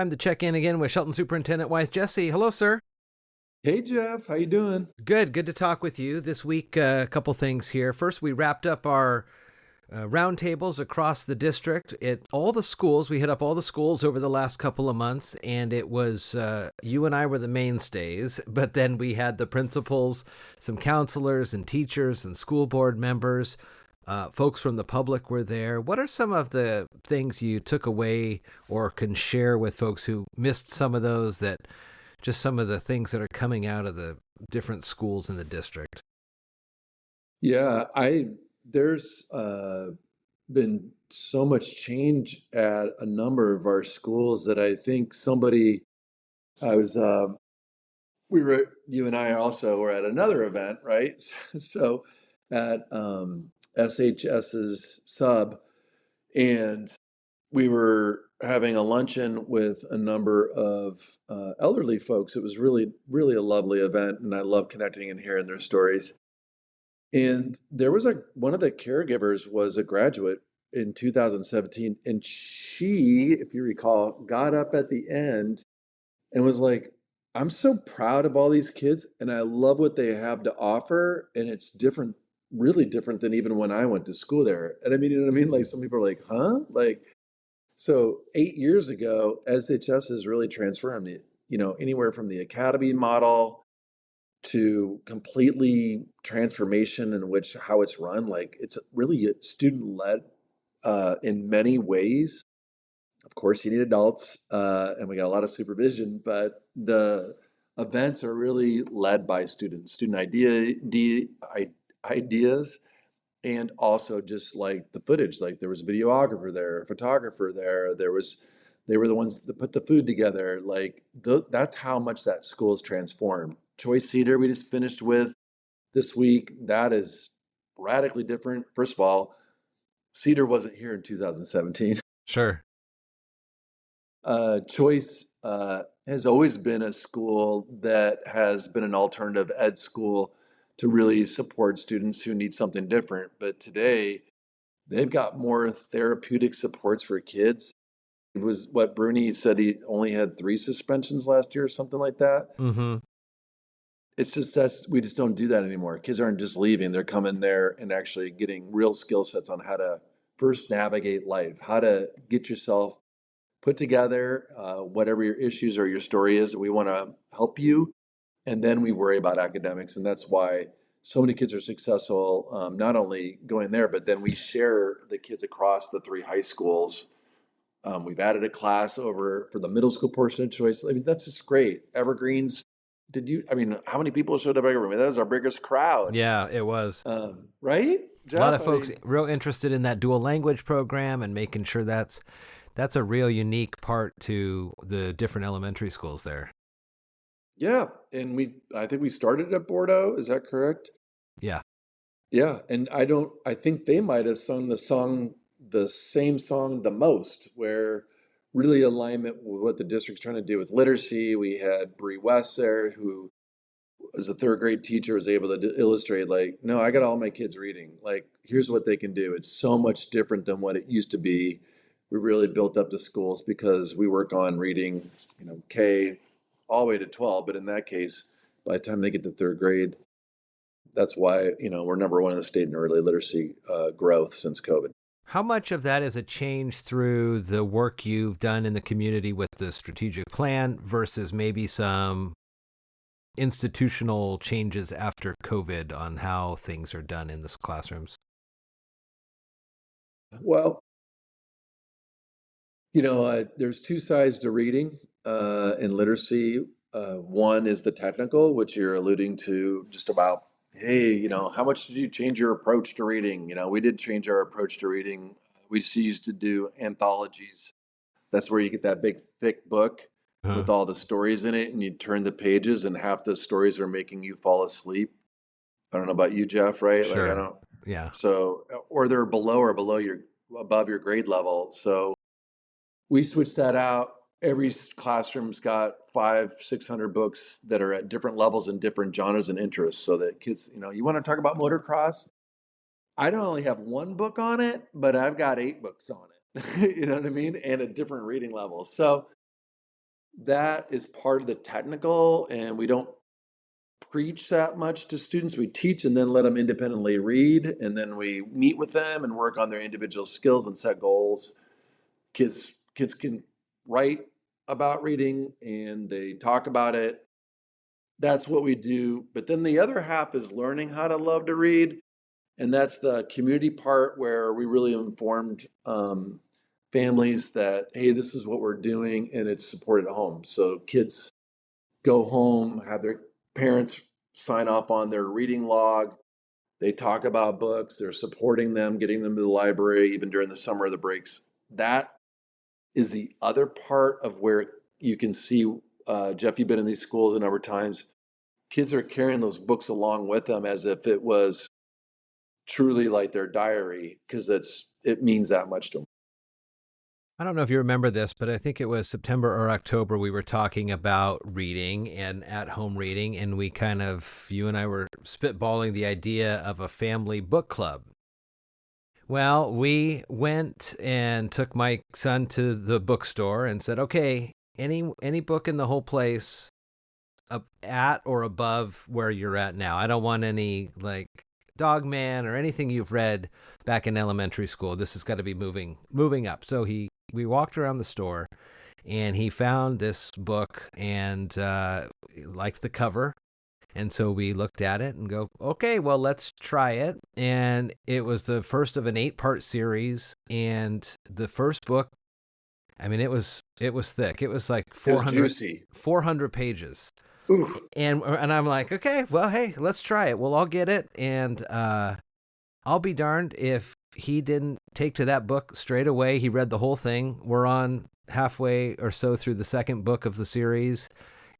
Time to check in again with Shelton Superintendent Wyeth Jesse. Hello, sir. Hey, Jeff. How you doing? Good to talk with you. This week, a couple things here. First, we wrapped up our roundtables across the district at all the schools. We hit up all the schools over the last couple of months, and it was you and I were the mainstays, but then we had the principals, some counselors and teachers and school board members. Folks from the public were there. What are some of the things you took away or can share with folks who missed some of those, that just some of the things that are coming out of the different schools in the district? Yeah, there's been so much change at a number of our schools that I think I was you and I also were at another event, right? So at SHS's sub, and we were having a luncheon with a number of elderly folks. It was really, really a lovely event, and I love connecting and hearing their stories. And there was one of the caregivers was a graduate in 2017, and she, if you recall, got up at the end and was like, I'm so proud of all these kids, and I love what they have to offer, and it's different, really different than even when I went to school there. And I mean, you know what I mean? Like, some people are like, huh? Like, so 8 years ago, SHS has really transformed it, anywhere from the academy model to completely transformation in which how it's run. Like, it's really student led in many ways. Of course, you need adults, and we got a lot of supervision, but the events are really led by student ideas, and also just like the footage. Like, there was a videographer there, a photographer there. They were the ones that put the food together. Like, that's how much that school has transformed. Choice Cedar, we just finished with this week. That is radically different. First of all, Cedar wasn't here in 2017. Sure. Choice has always been a school that has been an alternative ed school to really support students who need something different. But today, they've got more therapeutic supports for kids. It was what Bruni said, he only had 3 suspensions last year or something like that. Mm-hmm. It's just we just don't do that anymore. Kids aren't just leaving. They're coming there and actually getting real skill sets on how to first navigate life, how to get yourself put together, whatever your issues or your story is. We want to help you. And then we worry about academics. And that's why so many kids are successful, not only going there, but then we share the kids across the 3 high schools. We've added a class over for the middle school portion of Choice. I mean, that's just great. Evergreens. How many people showed up at Evergreen? That was our biggest crowd. Yeah, it was. Right? Jeff, a lot of folks real interested in that dual language program and making sure that's a real unique part to the different elementary schools there. Yeah, and I think we started at Bordeaux. Is that correct? Yeah. Yeah, and I think they might have sung the same song the most, where really alignment with what the district's trying to do with literacy. We had Bree West there, who was a 3rd grade teacher, was able to illustrate, like, no, I got all my kids reading. Like, here's what they can do. It's so much different than what it used to be. We really built up the schools because we work on reading, K all the way to 12. But in that case, by the time they get to 3rd grade, that's why, we're number 1 in the state in early literacy growth since COVID. How much of that is a change through the work you've done in the community with the strategic plan versus maybe some institutional changes after COVID on how things are done in the classrooms? Well, there's 2 sides to reading in literacy. One is the technical, which you're alluding to, just about, hey, how much did you change your approach to reading? We did change our approach to reading. We used to do anthologies. That's where you get that big, thick book with all the stories in it, and you turn the pages, and half the stories are making you fall asleep. I don't know about you, Jeff, right? Sure. Like, I don't. Yeah. So, or they're above your grade level. So we switched that out. Every classroom's got 500-600 books that are at different levels and different genres and interests, so that kids, you want to talk about motocross? I don't only have 1 book on it, but I've got 8 books on it. You know what I mean? And at different reading levels. So that is part of the technical, and we don't preach that much to students. We teach and then let them independently read, and then we meet with them and work on their individual skills and set goals. Kids can write about reading and they talk about it. That's what we do. But then the other half is learning how to love to read. And that's the community part where we really informed families that, hey, this is what we're doing and it's supported at home. So kids go home, have their parents sign off on their reading log. They talk about books, they're supporting them, getting them to the library, even during the summer of the breaks. That is the other part of where you can see, Jeff, you've been in these schools a number of times. Kids are carrying those books along with them as if it was truly like their diary, because it means that much to them. I don't know if you remember this, but I think it was September or October, we were talking about reading and at-home reading, and you and I were spitballing the idea of a family book club. Well, we went and took my son to the bookstore and said, okay, any book in the whole place at or above where you're at now. I don't want any like Dog Man or anything you've read back in elementary school. This has got to be moving up. So we walked around the store and he found this book and liked the cover. And so we looked at it and go, okay, well, let's try it. And it was the first of an 8-part series. And the first book, I mean, it was thick. It was like 400 pages. Oof. And I'm like, okay, well, hey, let's try it. We'll all get it. And I'll be darned if he didn't take to that book straight away. He read the whole thing. We're on halfway or so through the second book of the series.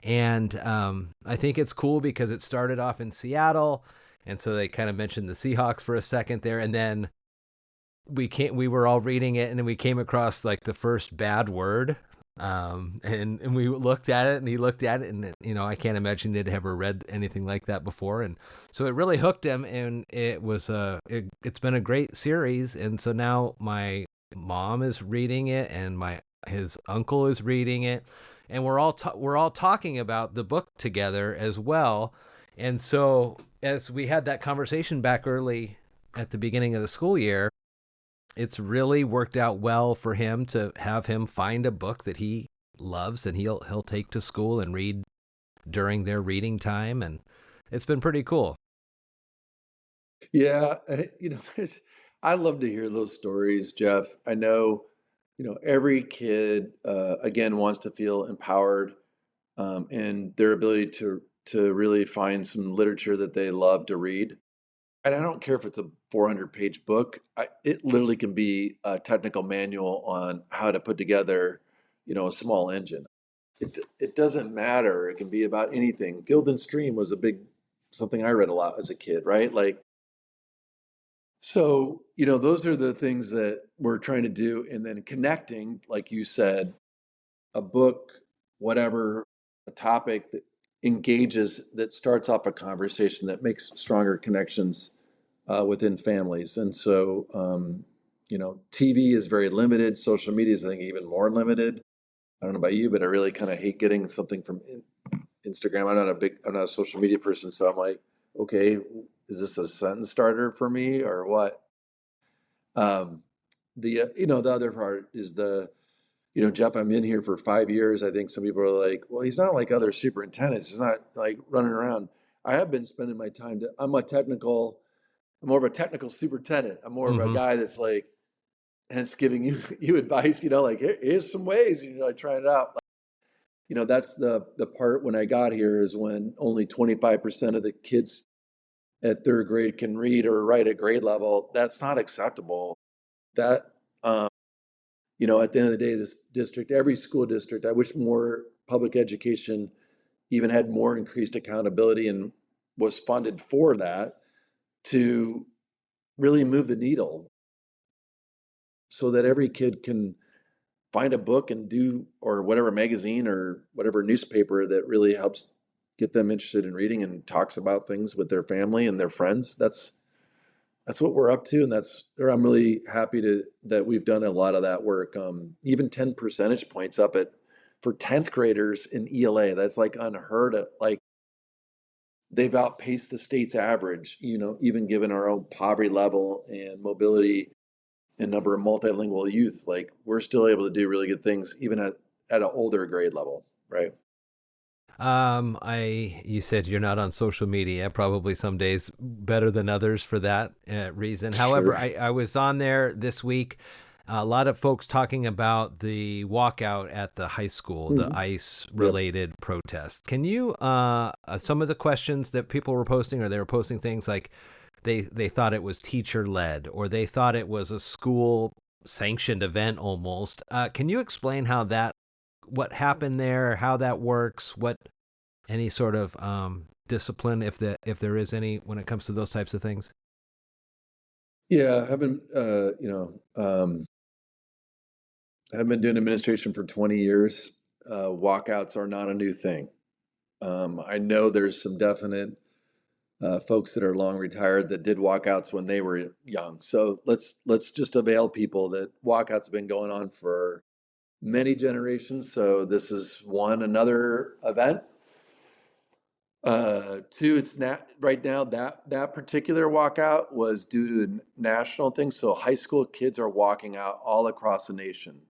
And I think it's cool because it started off in Seattle. And so they kind of mentioned the Seahawks for a second there. And then we were all reading it and then we came across like the first bad word. And we looked at it and he looked at it and, I can't imagine he'd ever read anything like that before. And so it really hooked him and it's been a great series. And so now my mom is reading it and his uncle is reading it. And we're all talking about the book together as well. And so as we had that conversation back early at the beginning of the school year, it's really worked out well for him to have him find a book that he loves and he'll take to school and read during their reading time. And it's been pretty cool. Yeah. I love to hear those stories, Jeff. I know, every kid, again, wants to feel empowered and their ability to really find some literature that they love to read. And I don't care if it's a 400-page book. It literally can be a technical manual on how to put together, a small engine. It doesn't matter. It can be about anything. Field and Stream was something I read a lot as a kid, right? So, those are the things that we're trying to do. And then connecting, like you said, a book, whatever, a topic that engages, that starts off a conversation, that makes stronger connections within families. And so, TV is very limited. Social media is, I think, even more limited. I don't know about you, but I really kind of hate getting something from Instagram. I'm not a social media person. So I'm like, okay, is this a sentence starter for me or what? The other part is Jeff, I'm in here for 5 years. I think some people are like, well, he's not like other superintendents. He's not like running around. I have been spending my time I'm more of a technical superintendent. I'm more of a guy that's like, hence giving you advice, like, here's some ways, trying it out. That's the part when I got here is when only 25% of the kids at third grade can read or write at grade level. That's not acceptable. That, at the end of the day, this district, every school district, I wish more public education even had more increased accountability and was funded for that to really move the needle so that every kid can find a book and or whatever magazine or whatever newspaper that really helps get them interested in reading and talks about things with their family and their friends. That's what we're up to. And I'm really happy that we've done a lot of that work. Even 10 percentage points up at for 10th graders in ELA, that's like unheard of. Like they've outpaced the state's average, even given our own poverty level and mobility and number of multilingual youth. Like we're still able to do really good things even at an older grade level, right? You said you're not on social media, probably some days better than others for that reason. However, Sure. I was on there this week. A lot of folks talking about the walkout at the high school, the Mhm. ICE Yep. related protest. Can you, some of the questions that people were posting, or they were posting things like they thought it was teacher led, or they thought it was a school sanctioned event almost. Can you explain what happened there, how that works, what any sort of discipline, if there is any, when it comes to those types of things? Yeah, I've been doing administration for 20 years. Walkouts are not a new thing. I know there's some definite folks that are long retired that did walkouts when they were young. So let's just avail people that walkouts have been going on for many generations. So this is another event. Two, it's not right now that particular walkout was due to a national thing. So high school kids are walking out all across the nation.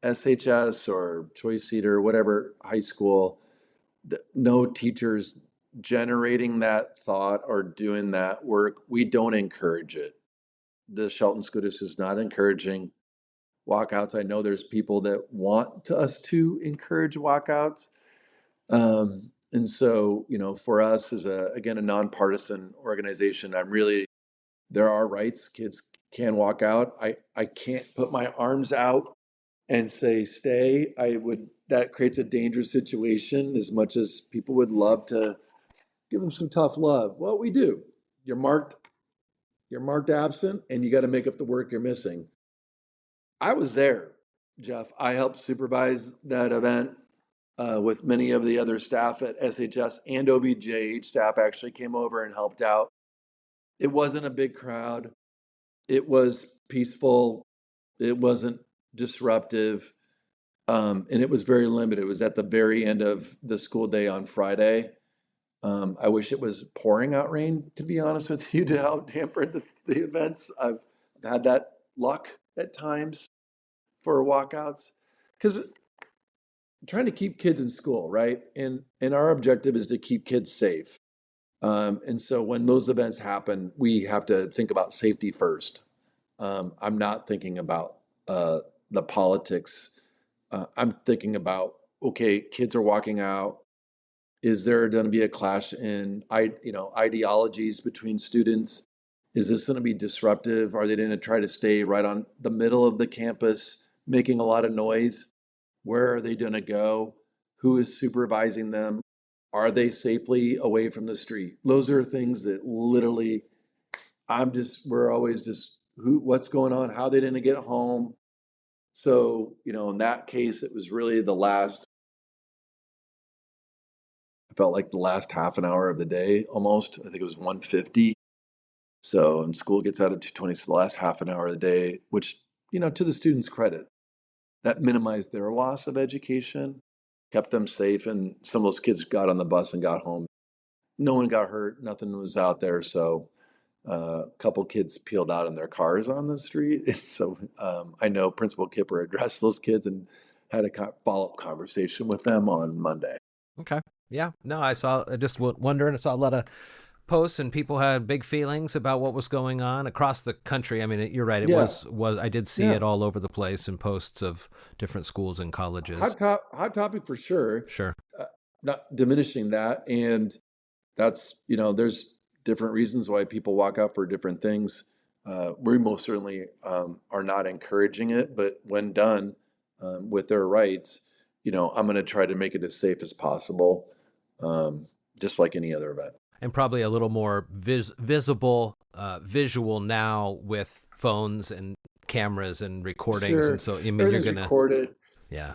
SHS or Choice Cedar, whatever high school, no teachers generating that thought or doing that work. We don't encourage it. The Shelton School District is not encouraging walkouts. I know there's people that want us to encourage walkouts. And so, for us as a nonpartisan organization, there are rights. Kids can walk out. I can't put my arms out and say, stay. That creates a dangerous situation as much as people would love to give them some tough love. Well, we do. You're marked absent and you got to make up the work you're missing. I was there, Jeff. I helped supervise that event with many of the other staff at SHS and OBJ. Staff actually came over and helped out. It wasn't a big crowd. It was peaceful. It wasn't disruptive. And it was very limited. It was at the very end of the school day on Friday. I wish it was pouring out rain, to be honest with you, to help damper the events. I've had that luck at times for walkouts because trying to keep kids in school, right? And our objective is to keep kids safe. And so when those events happen, we have to think about safety first. I'm not thinking about the politics. I'm thinking about, okay, kids are walking out. Is there going to be a clash in ideologies between students? Is this going to be disruptive? Are they going to try to stay right on the middle of the campus, making a lot of noise? Where are they going to go? Who is supervising them? Are they safely away from the street? Those are things that literally we're always just, what's going on? How are they going to get home? So, in that case, it was really I felt like the last half an hour of the day almost. I think it was 1:50. So, and school gets out at 2:20. So the last half an hour of the day, which, to the students' credit, that minimized their loss of education, kept them safe. And some of those kids got on the bus and got home. No one got hurt. Nothing was out there. So a couple kids peeled out in their cars on the street. And so I know Principal Kipper addressed those kids and had a follow-up conversation with them on Monday. Okay. Yeah. No, I just wondering, I saw a lot of posts and people had big feelings about what was going on across the country. I mean, you're right. It Yeah. was, I did see it all over the place in posts of different schools and colleges. Hot topic for sure. Sure. Not diminishing that. And that's, there's different reasons why people walk out for different things. We most certainly are not encouraging it, but when done with their rights, I'm going to try to make it as safe as possible, just like any other event. And probably a little more visual now with phones and cameras and recordings. Sure. And so, I mean, Everything's recorded. Yeah.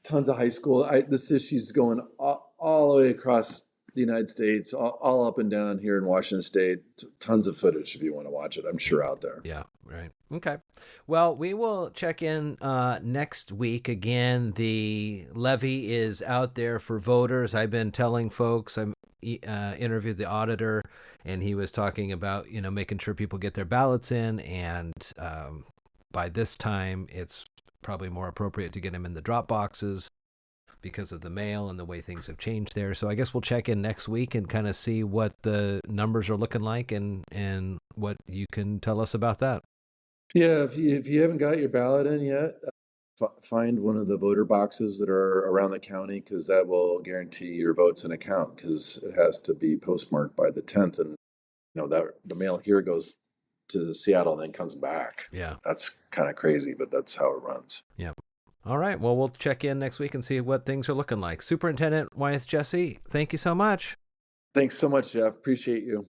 Tons of high school. This issue's going all the way across the United States, all up and down here in Washington State. Tons of footage if you want to watch it, I'm sure, out there. Yeah, right. Okay. Well, we will check in next week. Again, the levy is out there for voters. I've been telling folks, I interviewed the auditor, and he was talking about, making sure people get their ballots in. And by this time, it's probably more appropriate to get them in the drop boxes because of the mail and the way things have changed there. So I guess we'll check in next week and kind of see what the numbers are looking like and what you can tell us about that. Yeah, if you haven't got your ballot in yet, find one of the voter boxes that are around the county, because that will guarantee your vote's in account, because it has to be postmarked by the 10th, and that the mail here goes to Seattle and then comes back. Yeah. That's kind of crazy, but that's how it runs. Yeah. All right. Well, we'll check in next week and see what things are looking like. Superintendent Wyeth Jesse, thank you so much. Thanks so much, Jeff. Appreciate you.